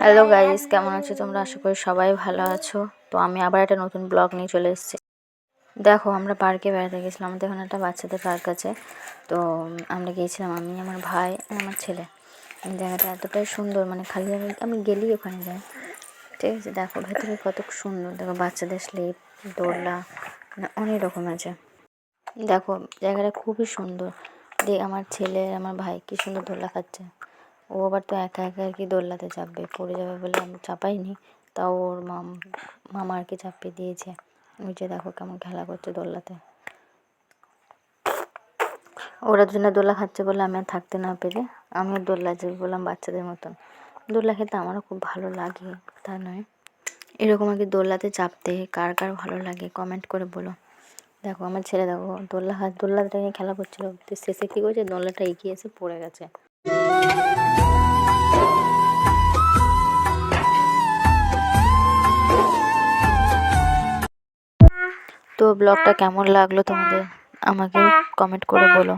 Hello guys, কেমন আছো তোমরা? আশা করি সবাই ভালো আছো। তো আমি আবার একটা নতুন ব্লগ নিয়ে চলে এসেছি। দেখো, আমরা পার্কে বেড়াতে গেছিলাম। আমাদের এখানে একটা বাচ্চাদের পার্ক আছে। তো আমরা গিয়েছিলাম, আমি, আমার ভাই আর আমার ছেলে। জায়গাটা এতটাই সুন্দর, মানে খালি আমি গেলেই ওখানে যাই। ঠিক আছে, দেখো ভেতরে কত সুন্দর। দেখো বাচ্চাদের স্লিপ, দোলনা, মানে অনেক রকম আছে। দেখো জায়গাটা খুবই সুন্দর। আমার ছেলে আমার ভাই কি সুন্দর দোলনা খাচ্ছে। ও আবার তো একা একা আর কি দোলনাতে চাপবে, পড়ে যাবে বলে আমি চাপাইনি। তাও ওর মামা আর কি চাপিয়ে দিয়েছে। ওই যে দেখো কেমন খেলা করছে দোলনাতে। ওরা জন্য দোলা খাচ্ছে বলে আমি আর থাকতে না পেরে আমিও দোলনা যে বললাম বাচ্চাদের মতন। দোলনা খেতে আমারও খুব ভালো লাগে, তা নয়। এরকম আর কি দোলনাতে চাপতে কার কার ভালো লাগে কমেন্ট করে বলো। দেখো আমার ছেলে, দেখো দোলনাটা নিয়ে খেলা করছিল, শেষে কী করছে, দোলনাটা এগিয়ে এসে পড়ে গেছে। তো ব্লগটা কেমন লাগলো তোমাদের আমাকে কমেন্ট করে বলো।